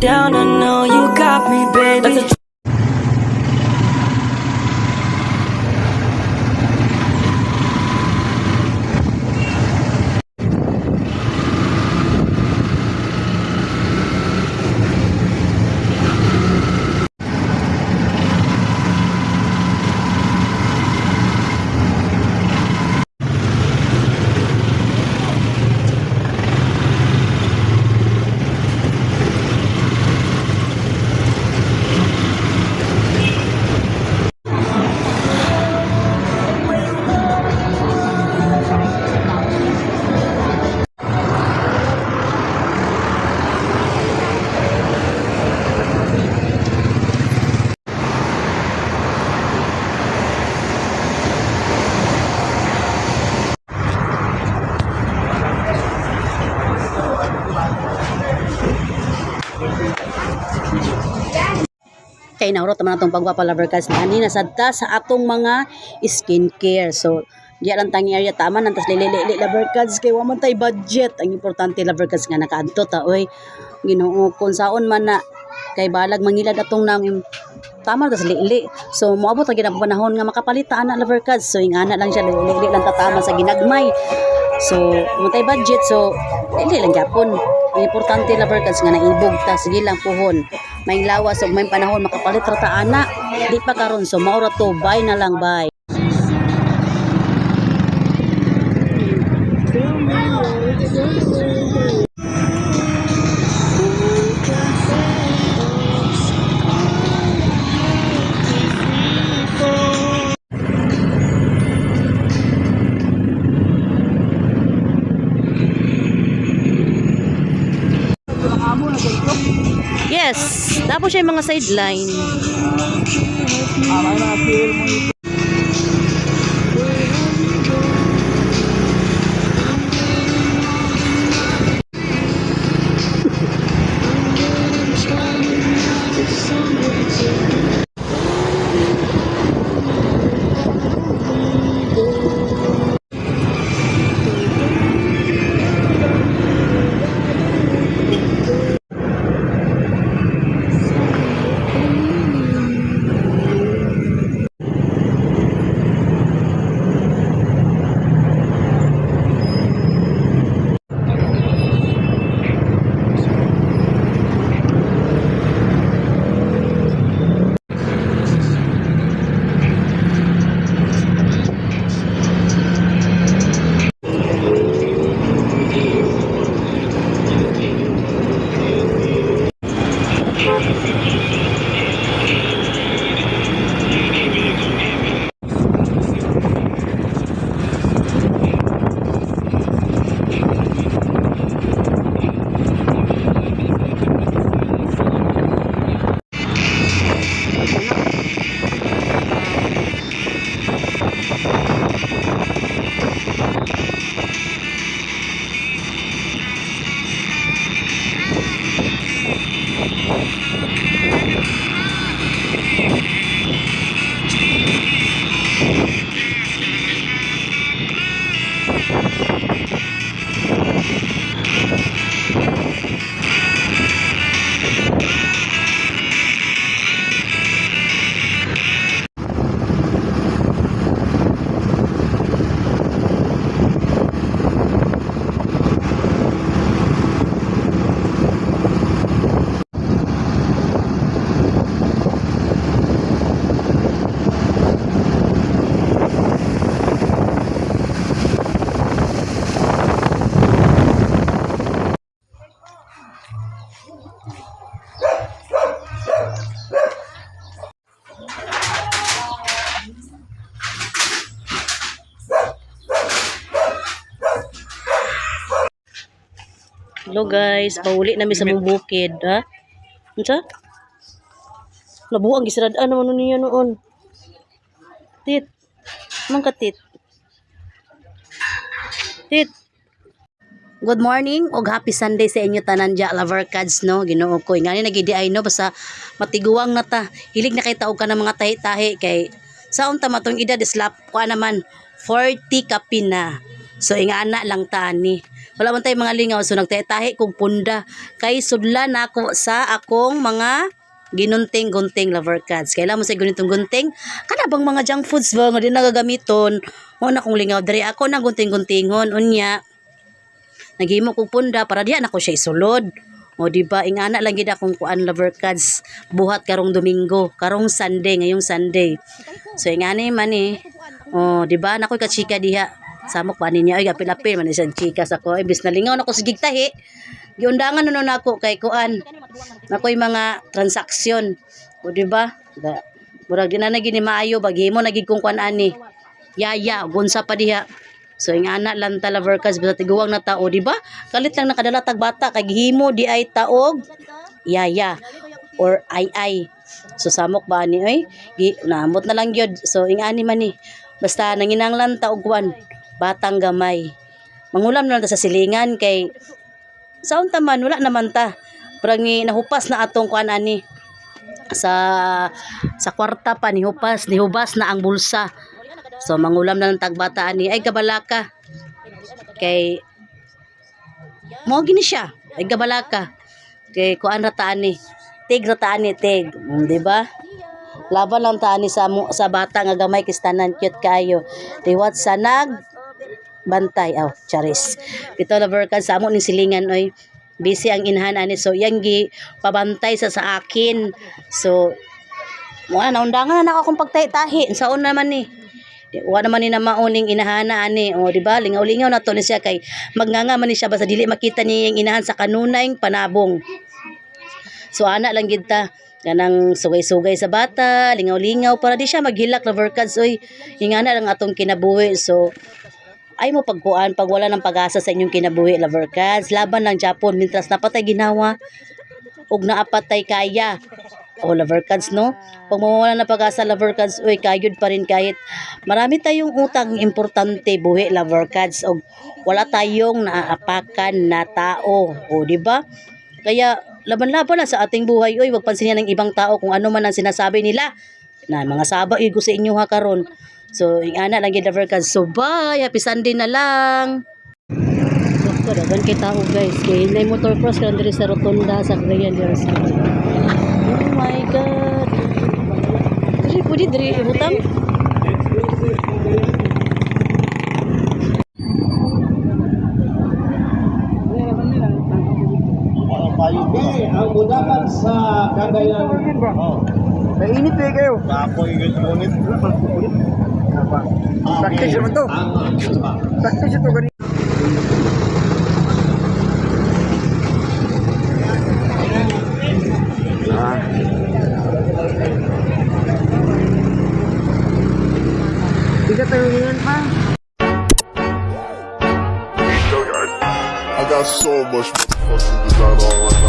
down, I know you got me, baby. Kay naurot naman atong pagpapalover cards na ani nasadta sa atong mga skincare. So diya lang tangi area tama nang tas lili lover cards kay wa man tay budget. Ang importante lover cards nga nakaadto ta oy. Ginoo kun saon man na kay balag mangilad atong nang tama tas lili. So moabot ra gid ang panahon nga makapalita ana lover cards. So ingana lang siya lili lang tatama sa ginagmay. So mutay budget so lili lang gyapon. Ang importante lover cards nga naibog ta sige lang puhon. May lawas ug may panahon makapalit ra ta ana. Di pa karon so mao ra to buy na lang buy. Yes, tapos siya yung mga sideline. Hello guys, pauli na mi sa mong bukid, ha? Unsa? Nabuang gisradaan naman niya noon. Tit. Man ka tit. Tit. Good morning ug happy Sunday sa inyo tanan dya lover cards no. Ginoo ko ngani nagidiay no basta matiguang na ta. Hilig na kay taog ka ng mga tahi-tahi kay saon ta matong edad slap ko naman 40 kapin na. So ingana lang tani. Wala man tay mga lingaw so nagtahi kog punda kay sudlan nako sa akong mga ginunting-gunting lover cards. Kailan mo sa gunting-gunting? Kana bang mga junk foods ba nga di nagagamiton? Mo na kong lingaw diri ako nang gunting-guntingon unya. Naghimo kog punda para diha nako siya isulod. O di ba ingana lang gid akong kuan lover cards buhat karong Domingo, karong Sunday ngayong Sunday. So ingani man eh. O di ba nakoy ka chika diha. Samok pa niya ay apil-apil man isang chika sa ko. Ibis na lingaw nako sige tahi. Giundangan nuno nako kay kuan. Nakoy mga transaksyon. O di ba? Murag di na gini maayo baghimo nagig kong kuan ani. Yaya gunsa pa diha. So ingana lang ta lover cards basta tiguwang na tao, di ba? Kalit lang nakadala tag bata kay gihimo di ay taog yaya or ay. So samok ba ni oy? Naamot na lang gyud. So ingani man ni. Basta nanginanglan ta og kuan batang gamay. Mangulam na lang ta sa silingan kay saon ta man wala naman ta. Parang nahupas na atong kuan ani sa kwarta pa nihubas na ang bulsa. So mangulam na lang tagbata ani ay gabalaka. Kay mo gini siya. Ay gabalaka. Kay kuan rataan ni. Tig rataan ni tig, di ba? Laban lang taan ni sa bata nga gamay kistanan cute kayo. Liwat sa bantay charis. Pito lover cards sa amo ning silingan oy. Busy ang inhan ani so yang gi pabantay sa akin. So mo na undangan na ako akong pagtahi-tahi. Saon naman ni. Wa naman ni na mauning inahana ani o di ba lingaw-lingaw na to ni siya kay magnganga man ni siya basta dili makita niya yung inahan sa kanunay panabong. So ana lang gid ta ganang sugay-sugay sa bata lingaw-lingaw para di siya maghilak lover cards oy ingana lang atong kinabuhi. So ay mo pagkuan pag wala ng pag-asa sa inyong kinabuhi lover cards laban lang Japon mintras napatay ginawa ug naapatay kaya. O lover cards no pag mawala na pag-asa lover cards oy kayod pa rin kahit marami tayong utang importante buhi lover cards og wala tayong naaapakan na tao o di ba kaya laban-laban na sa ating buhay oy wag pansinin ng ibang tao kung ano man ang sinasabi nila na mga saba igo sa inyo ha karon. So ingana lang gid lover cards so bye happy Sunday na lang. So dagan kay tao guys kay nay motor cross kan diri sa rotunda sa Cagayan de Oro. Oh my God. Kasi pwede diri hutang. Ang budakan sa Cagayan. Mainit eh kayo. Kapoy ngunit. Practice naman to. Practice ito ganito. Bigat tayo ngayon pa. I got so much motherfucking design already.